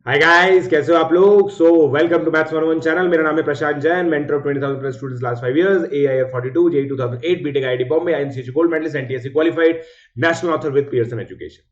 Hi guys, कैसे हो आप लोग। Welcome to maths 101 channel. मेरा नाम है Prashant Jain, mentor of 20,000 plus students last 5 years, AIR 42, JEE 2008, BTech IIT Bombay, INCH gold medallist, NTSC qualified, national author with Pearson education.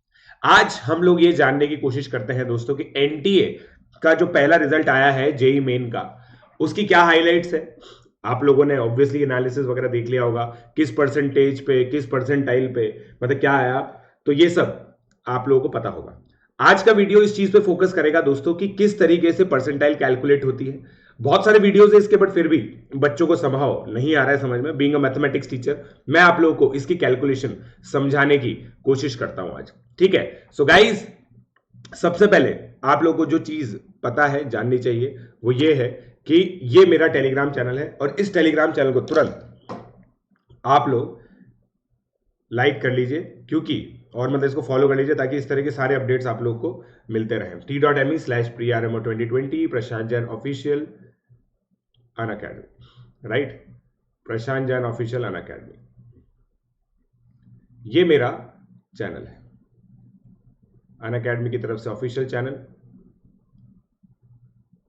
आज हम लोग ये जानने की कोशिश करते हैं दोस्तों कि एनटीए का जो पहला रिजल्ट आया है जेई मेन का, उसकी क्या हाइलाइट्स है। आप लोगों ने ऑब्वियसली एनालिसिस वगैरह देख लिया होगा, किस परसेंटेज पे, किस परसेंटाइल पे, मतलब क्या आया, तो ये सब आप लोगों को पता होगा। आज का वीडियो इस चीज पे फोकस करेगा दोस्तों कि किस तरीके से परसेंटाइल कैलकुलेट होती है। बहुत सारे वीडियोस है इसके, बट फिर भी बच्चों को संभव नहीं आ रहा है समझ में। बीइंग अ मैथमेटिक्स टीचर, मैं आप लोगों को इसकी कैलकुलेशन समझाने की कोशिश करता हूं आज। ठीक है, सो गाइज, सबसे पहले आप लोगों को जो चीज पता है, जाननी चाहिए, वो ये है कि ये मेरा टेलीग्राम चैनल है और इस टेलीग्राम चैनल को तुरंत आप लोग लाइक कर लीजिए, क्योंकि और मतलब इसको फॉलो कर लीजिए ताकि इस तरह के सारे अपडेट्स आप लोग को मिलते रहें। t.me/prmo2020 प्रशांत जैन ऑफिशियल अन अकेडमी, राइट। प्रशांत जैन ऑफिशियल अन अकेडमी, ये मेरा चैनल है, अन अकेडमी की तरफ से ऑफिशियल चैनल,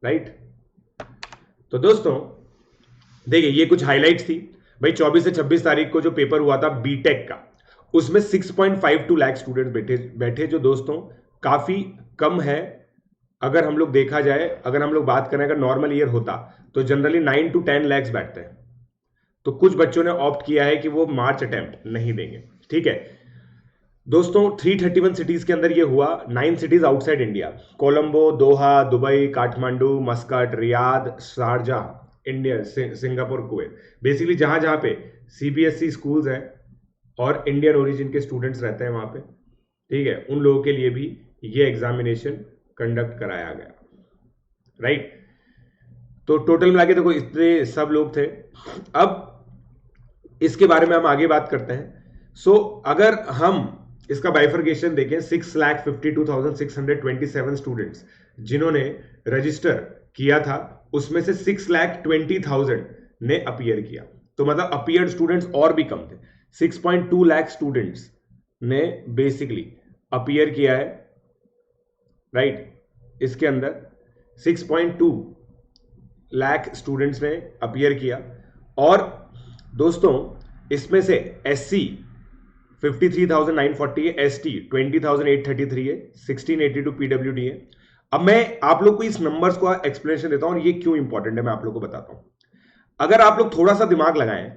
राइट। तो दोस्तों देखिए, ये कुछ हाइलाइट्स थी भाई। 24 से 26 तारीख को जो पेपर हुआ था बीटेक का, उसमें 6.52 लाख स्टूडेंट बैठे बैठे, जो दोस्तों काफी कम है। अगर हम लोग देखा जाए, अगर हम लोग बात करें, अगर नॉर्मल ईयर होता तो जनरली 9 to 10 लाख बैठते हैं। तो कुछ बच्चों ने ऑप्ट किया है कि वो मार्च अटेम्प्ट नहीं देंगे। ठीक है दोस्तों, 331 सिटीज के अंदर ये हुआ। 9 cities outside India, Colombo, Doha, Dubai, Kathmandu, Muscat, Riyadh, Sharjah, India, Singapore, Kuwait. Basically जहां जहां पे सीबीएसई स्कूल्स हैं और इंडियन ओरिजिन के स्टूडेंट्स रहते हैं वहां पे, ठीक है, उन लोगों के लिए भी ये एग्जामिनेशन कंडक्ट कराया गया, राइट। तो टोटल मिला के देखो, इतने सब लोग थे। अब इसके बारे में हम आगे बात करते हैं। अगर हम इसका बाइफर्केशन देखें, 6,52,627 स्टूडेंट्स जिन्होंने रजिस्टर किया था, उसमें से 6,20,000 ने अपीयर किया। तो मतलब अपीयर्ड स्टूडेंट्स और भी कम थे। 6.2 लाख स्टूडेंट्स ने बेसिकली अपीयर किया है, राइट। इसके अंदर 6.2 लाख स्टूडेंट्स ने अपीयर किया। और दोस्तों इसमें से एससी 53,940 है, एसटी 20,833 है, 1682 पीडब्ल्यूडी है। अब मैं आप लोग को इस नंबर्स को एक्सप्लेनेशन देता हूं और ये क्यों इंपॉर्टेंट है, मैं आप लोग को बताता हूं। अगर आप लोग थोड़ा सा दिमाग लगाएं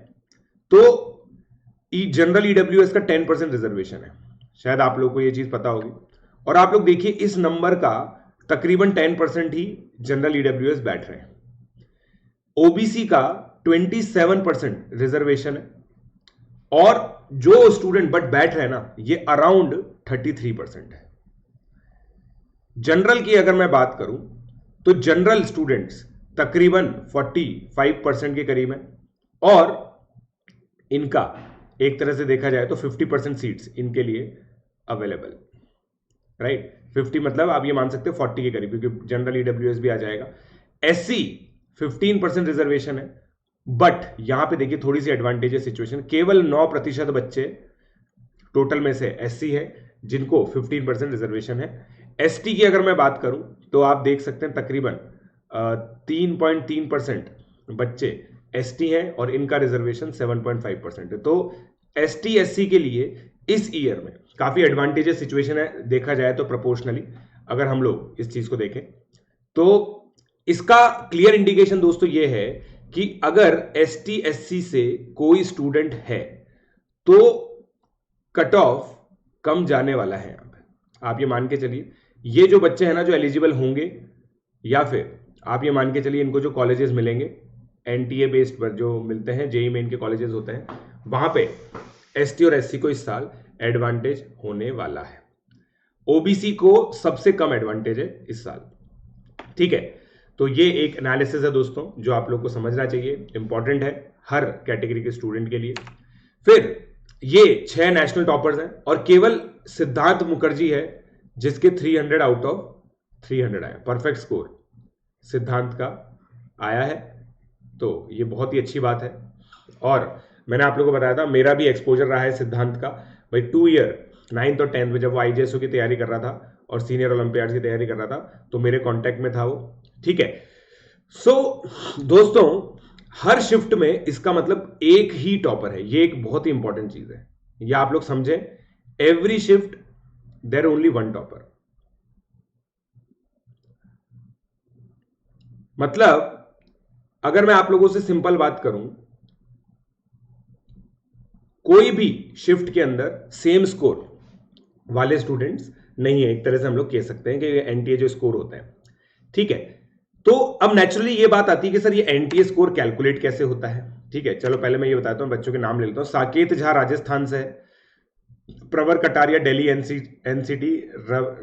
तो जनरल ईडब्ल्यूएस का 10% रिजर्वेशन है, शायद आप लोग को ये चीज पता होगी। और आप लोग देखिए, इस नंबर का तकरीबन 10% ही जनरल ईडब्ल्यूएस बैठ रहे हैं। ओबीसी का 27% रिजर्वेशन है, और जो स्टूडेंट बट बैठ रहे हैं ना, ये अराउंड 33% है। जनरल की अगर मैं बात करूं तो जनरल स्टूडेंट्स तकरीबन 45% के करीब है, और इनका एक तरह से देखा जाए तो 50% सीट्स इनके लिए अवेलेबल, राइट। 50 मतलब आप ये मान सकते हो 40 के करीब, क्योंकि जनरल ईडब्ल्यूएस भी आ जाएगा। एससी 15% रिजर्वेशन है, बट यहां पे देखिए थोड़ी सी एडवांटेजेस सिचुएशन, केवल 9% बच्चे टोटल में से एससी है जिनको 15% रिजर्वेशन है। एसटी की अगर मैं बात करूं तो आप देख सकते हैं तकरीबन 3.3% बच्चे एसटी हैं, और इनका रिजर्वेशन 7.5% है। तो एसटी एससी के लिए इस ईयर में काफी एडवांटेजेस सिचुएशन है, देखा जाए तो प्रोपोर्शनली अगर हम लोग इस चीज को देखें तो इसका क्लियर इंडिकेशन दोस्तों ये है कि अगर एसटी एससी से कोई स्टूडेंट है तो कट ऑफ कम जाने वाला है यहां पे। आप ये मान के चलिए, ये जो बच्चे हैं ना जो एलिजिबल होंगे, या फिर आप ये मान के चलिए इनको जो कॉलेजेस मिलेंगे एनटीए बेस्ड पर जो मिलते हैं, जेई मेन के कॉलेजेस होते हैं, वहां पे एसटी और एससी को इस साल एडवांटेज होने वाला है। ओबीसी को सबसे कम एडवांटेज है इस साल, ठीक है। तो ये एक एनालिसिस है दोस्तों जो आप लोग को समझना चाहिए, इंपॉर्टेंट है हर कैटेगरी के स्टूडेंट के लिए। फिर ये 6 नेशनल टॉपर्स हैं, और केवल सिद्धांत मुखर्जी है जिसके 300 आउट ऑफ 300 आया, परफेक्ट स्कोर सिद्धांत का आया है। तो ये बहुत ही अच्छी बात है। और मैंने आप लोगों को बताया था, मेरा भी एक्सपोजर रहा है सिद्धांत का भाई। 2 ईयर 9th और 10th में जब वो आईजेएसओ की तैयारी कर रहा था, और सीनियर ओलंपियाड की तैयारी कर रहा था, तो मेरे कांटेक्ट में था वो। ठीक है, सो दोस्तों हर शिफ्ट में इसका मतलब एक ही टॉपर है, ये एक बहुत ही इंपॉर्टेंट चीज है, ये आप लोग समझें। Every shift there only one topper. मतलब अगर मैं आप लोगों से सिंपल बात करूं, कोई भी शिफ्ट के अंदर सेम स्कोर वाले स्टूडेंट्स नहीं है, एक तरह से हम लोग कह सकते हैं कि एनटीए जो स्कोर होता है। ठीक है, तो अब नेचुरली ये बात आती है कि सर ये एनटीए स्कोर कैलकुलेट कैसे होता है। ठीक है, चलो पहले मैं ये बताता हूं, बच्चों के नाम ले लेता हूं। साकेत झा राजस्थान से है, प्रवर कटारिया दिल्ली एनसीटी,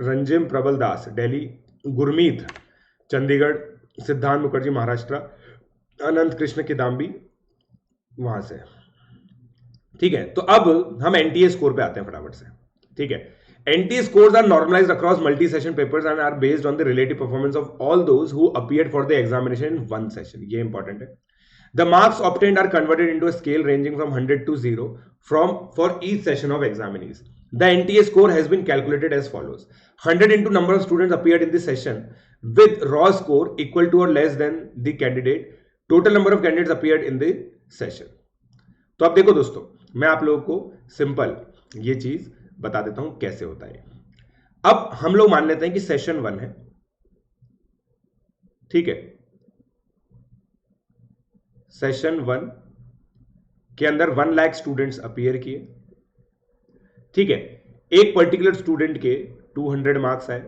रंजिम प्रबल दास दिल्ली, गुरमीत चंडीगढ़, सिद्धांत मुखर्जी महाराष्ट्र, अनंत कृष्ण किदाम्बी वहां से। ठीक है, तो अब हम एनटीए स्कोर पे आते हैं फटाफट से। ठीक है, NTA scores are normalized across multi-session papers and are based on the relative performance of all those who appeared for the examination in one session. ये important है। The marks obtained are converted into a scale ranging from 100 to 0 for each session of examinees. The NTA score has been calculated as follows: 100 into number of students appeared in the session with raw score equal to or less than the candidate total number of candidates appeared in the session. तो अब देखो दोस्तों, मैं आप लोगों को simple ये चीज बता देता हूं कैसे होता है। अब हम लोग मान लेते हैं कि सेशन 1 है। ठीक है, सेशन 1 के अंदर 1 लाख स्टूडेंट्स अपीयर किए। ठीक है, एक पर्टिकुलर स्टूडेंट के 200 मार्क्स आए।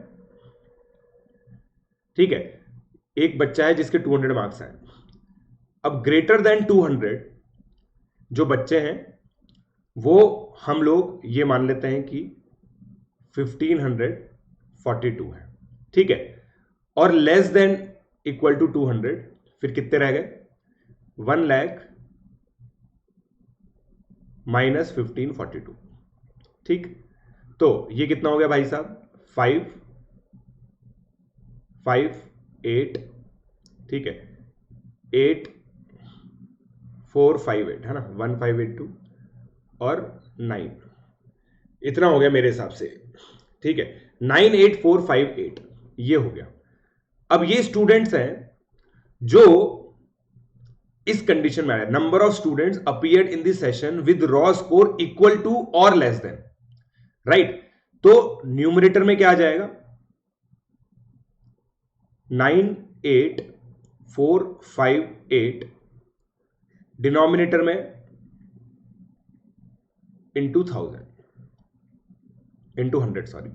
ठीक है, एक बच्चा है जिसके 200 मार्क्स आए। अब ग्रेटर देन 200 जो बच्चे हैं वो हम लोग ये मान लेते हैं कि 1542 है। ठीक है, और लेस देन इक्वल टू 200 फिर कितने रह गए? 1 लाख माइनस 1542। ठीक, तो ये कितना हो गया भाई साहब? 558। ठीक है, 8458 है ना, 1582 और 9, इतना हो गया मेरे हिसाब से। ठीक है, 98458 ये हो गया। अब ये स्टूडेंट्स हैं जो इस कंडीशन में आए, number of students appeared in this session with raw score equal to और लेस देन, राइट। तो न्यूमरेटर में क्या आ जाएगा? 98458, डिनोमिनेटर में इंटू 100 सॉरी।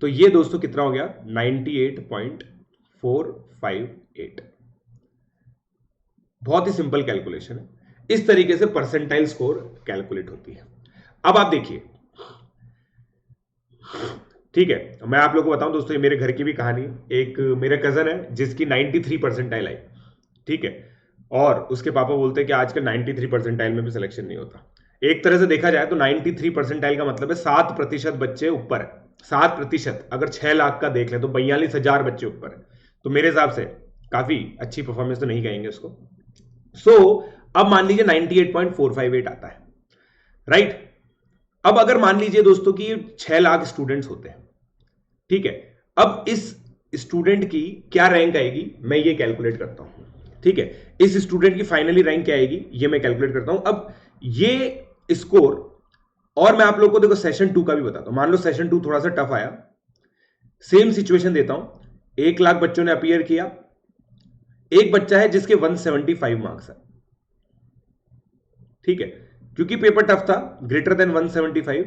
तो ये दोस्तों कितना हो गया? 98.458। बहुत ही सिंपल कैलकुलेशन है, इस तरीके से परसेंटाइल स्कोर कैलकुलेट होती है। अब आप देखिए, ठीक है, मैं आप लोगों को बताऊं दोस्तों, ये मेरे घर की भी कहानी है। एक मेरा कजन है जिसकी 93 परसेंटाइल आई। ठीक है, और उसके पापा बोलते हैं कि आजकल 93 परसेंटाइल में भी सिलेक्शन नहीं होता। एक तरह से देखा जाए तो 93 परसेंटाइल का मतलब है 7% बच्चे ऊपर है। 7%, अगर 6 लाख का देख ले तो 42,000 बच्चे ऊपर है। तो मेरे हिसाब से काफी अच्छी परफॉर्मेंस तो नहीं कहेंगे उसको। सो अब मान लीजिए 98.458 आता है, राइट। अब अगर मान लीजिए दोस्तों कि 6 लाख स्टूडेंट्स होते हैं। ठीक है, अब इस स्टूडेंट की क्या रैंक आएगी मैं ये कैलकुलेट करता हूं। ठीक है, इस स्टूडेंट की फाइनली रैंक क्या आएगी ये मैं कैलकुलेट करता हूं। अब ये स्कोर, और मैं आप लोगों को देखो सेशन 2 का भी बताता हूं। मान लो सेशन 2 थोड़ा सा टफ आया, सेम सिचुएशन देता हूं। 1 लाख बच्चों ने अपीयर किया, एक बच्चा है जिसके 175 मार्क्स है। ठीक है, क्योंकि पेपर टफ था, ग्रेटर देन 175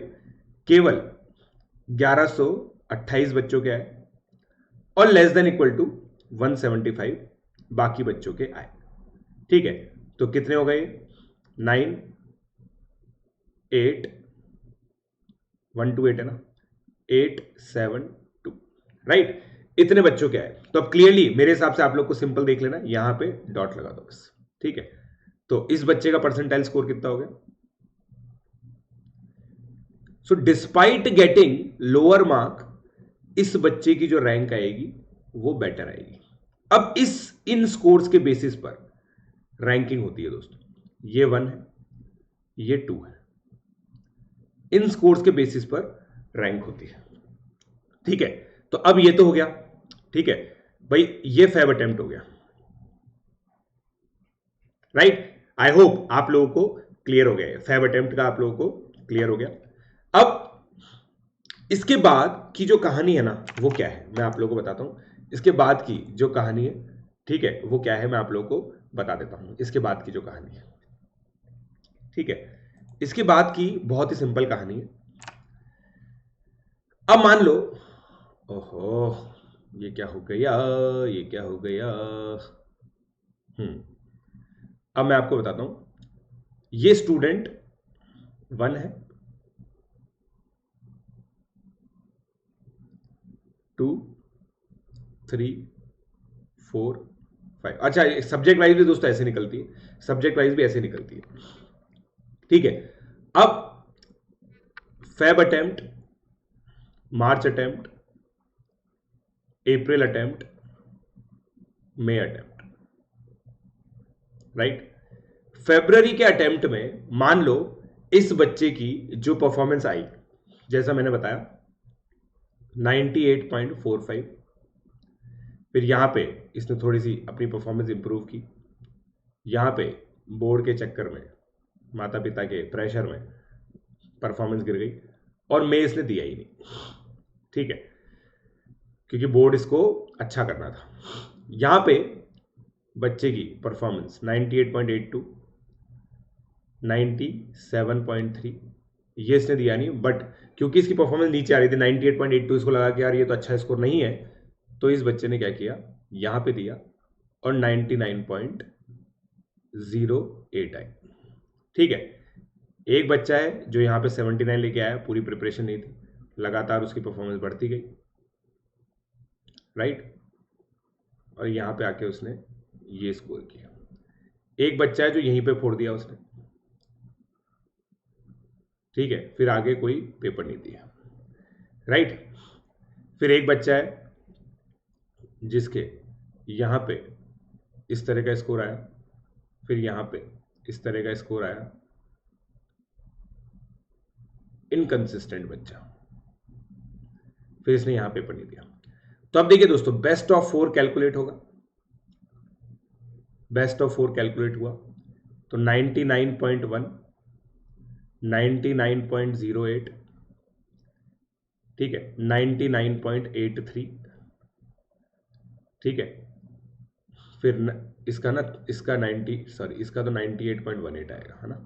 केवल 1128 बच्चों के आए, और लेस देन इक्वल टू 175 बाकी बच्चों के आए। ठीक है, तो कितने हो गए? 98128 है ना, 872, राइट। इतने बच्चों के आए। तो अब क्लियरली मेरे हिसाब से आप लोग को सिंपल देख लेना, यहां पे डॉट लगा दो बस। ठीक है, तो इस बच्चे का परसेंटाइल स्कोर कितना हो गया? So despite getting lower mark, इस बच्चे की जो रैंक आएगी वो बेटर आएगी। अब इन स्कोर्स के बेसिस पर रैंकिंग होती है दोस्तों। ये 1 है, ये 2 है, इन स्कोर्स के बेसिस पर रैंक होती है। ठीक है, तो अब ये तो हो गया। ठीक है भाई, ये फैब अटेम्प्ट हो गया, राइट। आई होप आप लोगों को क्लियर हो गया, फैब अटेम्प्ट का आप लोगों को क्लियर हो गया। अब इसके बाद की जो कहानी है ना वो क्या है, मैं आप लोगों को बताता हूं। इसके बाद की जो कहानी है, ठीक है, वो क्या है मैं आप लोगों को बता देता हूं। इसके बाद की जो कहानी है, ठीक है, इसके बाद की बहुत ही सिंपल कहानी है। अब मान लो, ओहो ये क्या हो गया, ये क्या हो गया। अब मैं आपको बताता हूं, ये स्टूडेंट 1 है, 2, 3, 4, 5। अच्छा, सब्जेक्ट वाइज भी दोस्तों ऐसे निकलती है, सब्जेक्ट वाइज भी ऐसे निकलती है। ठीक है, अब फेब अटेम्प्ट, मार्च अटेम्प्ट, अप्रैल अटेम्प्ट, मई अटेम्प्ट, राइट। फेब्रुअरी के अटेम्प्ट में मान लो इस बच्चे की जो परफॉर्मेंस आई, जैसा मैंने बताया 98.45, फिर यहां पे इसने थोड़ी सी अपनी परफॉर्मेंस इंप्रूव की, यहां पे बोर्ड के चक्कर में, माता पिता के प्रेशर में परफॉर्मेंस गिर गई, और मई इसने दिया ही नहीं, ठीक है, क्योंकि बोर्ड इसको अच्छा करना था। यहां पे बच्चे की परफॉर्मेंस 98.82, 97.3, ये इसने दिया नहीं, बट क्योंकि इसकी परफॉर्मेंस नीचे आ रही थी 98.82, इसको लगा कि यार ये तो अच्छा स्कोर नहीं है, तो इस बच्चे ने क्या किया, यहां पे दिया और 99.08 आई। ठीक है, एक बच्चा है जो यहां पे 79 लेके आया, पूरी प्रिपरेशन नहीं थी, लगातार उसकी परफॉर्मेंस बढ़ती गई, राइट, और यहां पे आके उसने ये स्कोर किया। एक बच्चा है जो यहीं पे फोड़ दिया उसने, ठीक है, फिर आगे कोई पेपर नहीं दिया, राइट। फिर एक बच्चा है जिसके यहां पे इस तरह का स्कोर आया, फिर यहां पे इस तरह का स्कोर आया, इनकंसिस्टेंट बच्चा, फिर इसने यहां पेपर नहीं दिया। तो अब देखिए दोस्तों, बेस्ट ऑफ 4 कैलकुलेट होगा, बेस्ट ऑफ 4 कैलकुलेट हुआ तो 99.1, 99.08, ठीक है, 99.83, ठीक है, फिर इसका ना, इसका 90, सॉरी इसका तो 98.18 आएगा, है ना,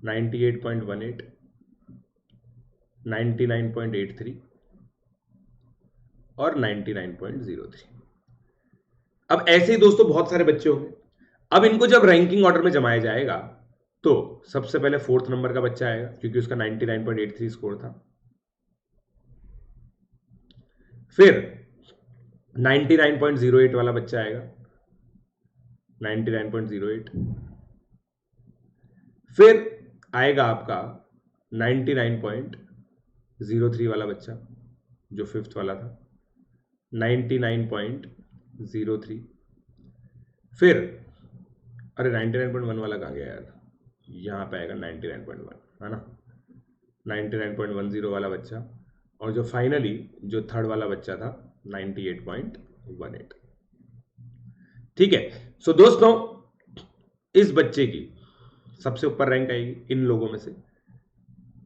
98.18, 99.83 और 99.03। अब ऐसे ही दोस्तों बहुत सारे बच्चे होंगे। अब इनको जब रैंकिंग ऑर्डर में जमाया जाएगा तो सबसे पहले 4th नंबर का बच्चा आएगा, क्योंकि उसका 99.83 स्कोर था। फिर 99.08 वाला बच्चा आएगा, 99.08। फिर आएगा आपका 99.03 वाला बच्चा जो 5th वाला था, 99.03। फिर अरे 99.1 वाला कहाँ गया यार, यहाँ पे आएगा 99.1, है ना, 99.10 वाला बच्चा, और जो फाइनली जो 3rd वाला बच्चा था 98.18। ठीक है, सो दोस्तों इस बच्चे की सबसे ऊपर रैंक आएगी इन लोगों में से,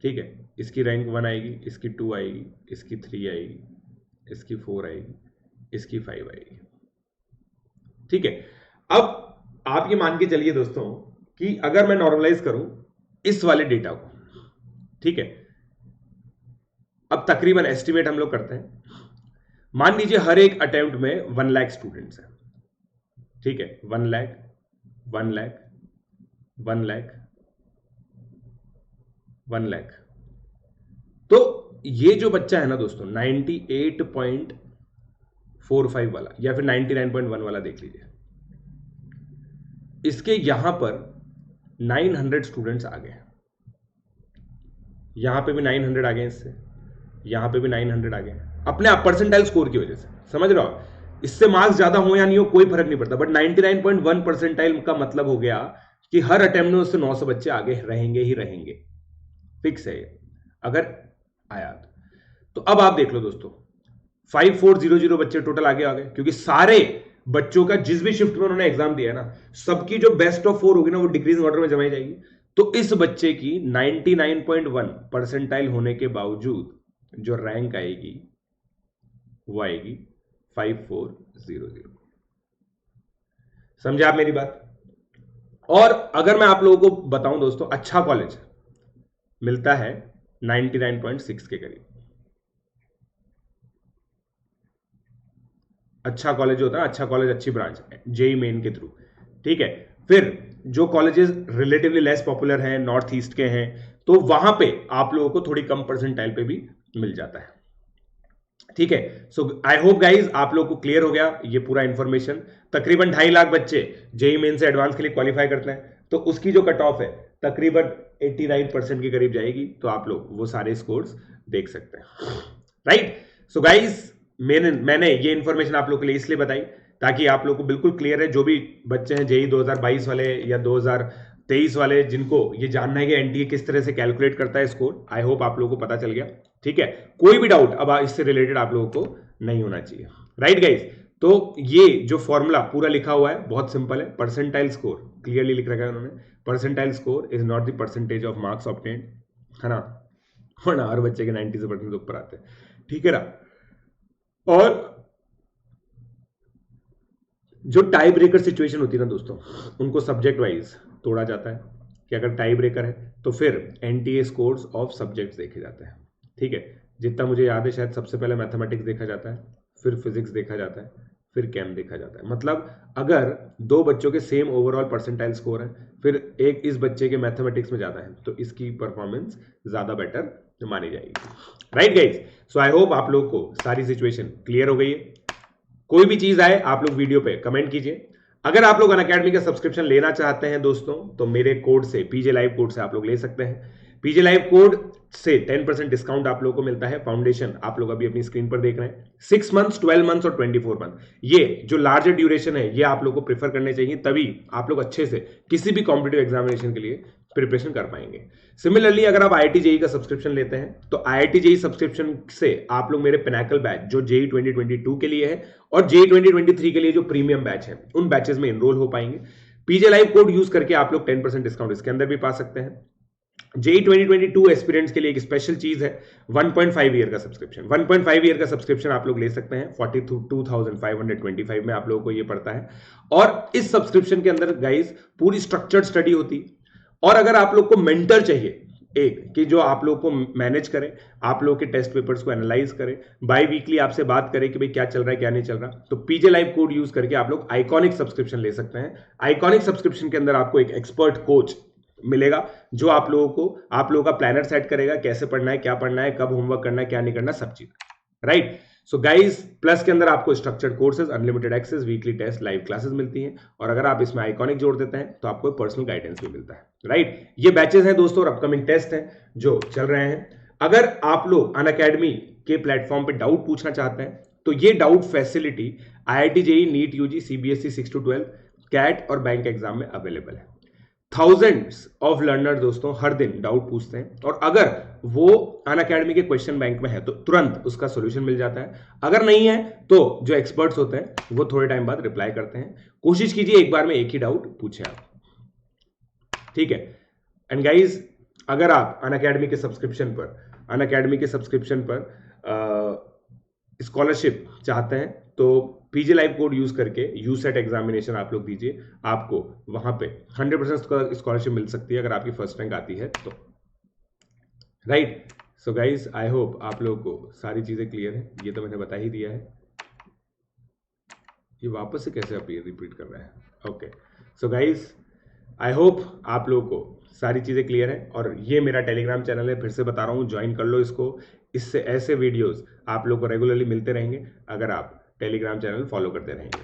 ठीक है, इसकी रैंक 1 आएगी, इसकी 2 आएगी, इसकी 3 आएगी, इसकी 4 आएगी, इसकी 5 आएगी। ठीक है, अब आप ये मान के चलिए दोस्तों कि अगर मैं नॉर्मलाइज करूं इस वाले डेटा को, ठीक है, अब तकरीबन एस्टिमेट हम लोग करते हैं, मान लीजिए हर एक अटेम्प्ट में 1 लाख स्टूडेंट्स हैं, ठीक है, 1 लाख, 1 लाख, 1 लाख, 1 लाख। तो ये जो बच्चा है ना दोस्तों 98.45 वाला या फिर 99.1 वाला देख लीजिए, इसके यहां पर 900 स्टूडेंट्स आ गए, यहां पे भी 900 आ गए, इससे यहां पे भी 900 आ गए, अपने आप परसेंटाइल स्कोर की वजह से, समझ रहे हो। इससे मार्क्स ज्यादा हो या नहीं हो कोई फर्क नहीं पड़ता, बट 99.1 परसेंटाइल का मतलब हो गया कि हर अटेम्प्ट में उससे 900 बच्चे आगे रहेंगे ही रहेंगे, फिक्स है अगर आया तो अब आप देख लो दोस्तों, 5400 बच्चे टोटल आगे आ गए, क्योंकि सारे बच्चों का जिस भी शिफ्ट में उन्होंने एग्जाम दिया है ना, सबकी जो बेस्ट ऑफ 4 होगी ना, वो डिक्रीजिंग ऑर्डर में जमाई जाएगी। तो इस बच्चे की 99.1 परसेंटाइल होने के बावजूद जो रैंक आएगी वो आएगी 5400। समझे आप मेरी बात? और अगर मैं आप लोगों को बताऊं दोस्तों, अच्छा कॉलेज मिलता है 99.6 के करीब। अच्छा कॉलेज होता है, अच्छा कॉलेज अच्छी ब्रांच जेई मेन के थ्रू, ठीक है। फिर जो कॉलेजेस रिलेटिवली लेस पॉपुलर हैं, नॉर्थ ईस्ट के हैं, तो वहां पे आप लोगों को थोड़ी कम परसेंटाइल पे भी मिल जाता है, ठीक है। सो आई होप गाइज आप लोग को क्लियर हो गया ये पूरा इंफॉर्मेशन। तकरीबन 2.5 लाख बच्चे जेई मेन से एडवांस के लिए क्वालिफाई करते हैं, तो उसकी जो कट ऑफ है तकरीबन 89% के करीब जाएगी। तो आप लोग वो सारे स्कोर्स देख सकते हैं, राइट। सो गाइज मैंने ये इंफॉर्मेशन आप लोग के लिए इसलिए बताई ताकि आप लोग को बिल्कुल क्लियर है, जो भी बच्चे हैं जेई 2022 वाले या 2023 वाले, जिनको ये जानना है कि एनटीए किस तरह से कैलकुलेट करता है स्कोर, आई होप आप लोगों को पता चल गया, ठीक है। कोई भी डाउट अब इससे रिलेटेड आप लोगों को नहीं होना चाहिए, राइट गाइज। तो ये जो फॉर्मूला पूरा लिखा हुआ है बहुत सिंपल है। परसेंटाइल स्कोर क्लियरली लिख रखा है उन्होंने, percentile score is not the percentage of marks obtained, है ना, वरना हर बच्चे के 90 से परसेंट ऊपर आते हैं, ठीक है ना। और जो टाई ब्रेकर सिचुएशन होती है ना दोस्तों, उनको सब्जेक्ट वाइज तोड़ा जाता है कि अगर टाई ब्रेकर है तो फिर एनटीए स्कोर्स ऑफ सब्जेक्ट्स देखे जाते हैं, ठीक है। जितना मुझे याद है शायद सबसे पहले मैथमेटिक्स देखा जाता है, फिर फिजिक्स देखा जाता है, फिर केम देखा जाता है। मतलब अगर दो बच्चों के सेम ओवरऑल परसेंटाइल स्कोर है, फिर एक इस बच्चे के मैथमेटिक्स में ज्यादा है, तो इसकी परफॉर्मेंस ज्यादा बेटर मानी जाएगी, right guys. So I hope आप लोग को सारी सिचुएशन क्लियर हो गई है। कोई भी चीज आए आप लोग वीडियो पे कमेंट कीजिए। अगर आप लोग अनअकैडमी का सब्सक्रिप्शन लेना चाहते हैं दोस्तों, तो मेरे कोड से, पीजे लाइव कोड से आप लोग ले सकते हैं। पीजे लाइव कोड से 10% डिस्काउंट आप लोगों को मिलता है। फाउंडेशन आप लोग अभी अपनी स्क्रीन पर देख रहे हैं, 6 मंथ्स, 12 मंथ्स और 24 मंथ, ये जो लार्जर ड्यूरेशन है ये आप लोग को प्रेफर करने चाहिए, तभी आप लोग अच्छे से किसी भी कॉम्पिटिटिव एग्जामिनेशन के लिए प्रिपरेशन कर पाएंगे। सिमिलरली अगर आप आईआईटी जेई का सब्सक्रिप्शन लेते हैं, तो आईआईटी जेई सब्सक्रिप्शन से आप लोग मेरे पिनाकल बैच जो जेई 2022 के लिए है और जेई 2023 के लिए जो प्रीमियम बैच है, उन बैचेस में एनरोल हो पाएंगे। पीजे लाइव कोड यूज करके आप लोग 10% डिस्काउंट इसके अंदर भी पा सकते हैं। जेई 2022 एस्पिरेंट्स के लिए एक स्पेशल चीज है, 1.5 ईयर का सब्सक्रिप्शन। 1.5 ईयर का सब्सक्रिप्शन आप लोग ले सकते हैं, 42,525 में आप लोगों को ये पड़ता है। और इस सब्सक्रिप्शन के अंदर गाइस पूरी स्ट्रक्चर्ड स्टडी होती, और अगर आप लोग को मेंटर चाहिए एक कि जो आप लोग को मैनेज करे, आप लोग के टेस्ट पेपर्स को एनालाइज करे, बाई वीकली आपसे बात करे कि भाई क्या चल रहा है क्या नहीं चल रहा, तो पीजे लाइव कोड यूज करके आप लोग आइकॉनिक सब्सक्रिप्शन ले सकते हैं। आइकॉनिक सब्सक्रिप्शन के अंदर आपको एक एक्सपर्ट कोच मिलेगा जो आप लोगों का प्लानर सेट करेगा, कैसे पढ़ना है, क्या पढ़ना है, कब होमवर्क करना है, क्या नहीं करना, सब चीज, राइट। सो गाइस प्लस के अंदर आपको structured courses, unlimited access, weekly test, live classes मिलती हैं, और अगर आप इसमें आइकॉनिक जोड़ देते हैं तो आपको पर्सनल गाइडेंस भी मिलता है, राइट। ये बैचेस हैं दोस्तों और अपकमिंग टेस्ट हैं जो चल रहे हैं। अगर आप लोग अनअकैडमी के प्लेटफॉर्म पे डाउट पूछना चाहते हैं, तो ये doubt facility IIT JEE, NEET UG, CBSE 6 to 12, CAT और बैंक एग्जाम में अवेलेबल है। थाउजेंड्स ऑफ लर्नर दोस्तों हर दिन डाउट पूछते हैं, और अगर वो अनअकैडमी के क्वेश्चन बैंक में है तो तुरंत उसका सॉल्यूशन मिल जाता है। अगर नहीं है तो जो एक्सपर्ट्स होते हैं वो थोड़े टाइम बाद रिप्लाई करते हैं। कोशिश कीजिए एक बार में एक ही डाउट पूछे आप, ठीक है। एंड गाइज अगर आप अनअकैडमी के सब्सक्रिप्शन पर स्कॉलरशिप चाहते हैं, तो पीजे लाइव कोड यूज करके यूसेट एग्जामिनेशन आप लोग दीजिए, आपको वहां पे 100% स्कॉलरशिप मिल सकती है अगर आपकी फर्स्ट रैंक आती है तो, right. So guys I hope आप लोगों को सारी चीजें क्लियर है। ये तो मैंने बता ही दिया है, ये वापस से कैसे रिपीट कर रहा है, okay. So guys I hope आप लोगों को सारी चीजें क्लियर है, और ये मेरा टेलीग्राम चैनल है, फिर से बता रहा हूँ, ज्वाइन कर लो इसको। इससे ऐसे वीडियोस आप लोग को रेगुलरली मिलते रहेंगे अगर आप टेलीग्राम चैनल फॉलो करते रहेंगे।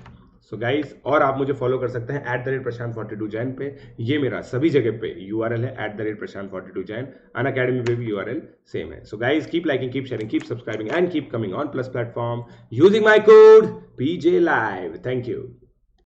सो गाइस, और आप मुझे फॉलो कर सकते हैं @prashant42 जैन पे, ये मेरा सभी जगह पे यूआरएल है @prashant42 जैन। अनअकैडमी पे भी यूआरएल सेम है। So guys keep liking, keep sharing, keep subscribing and keep coming on plus platform using my code PJ Live। Thank you.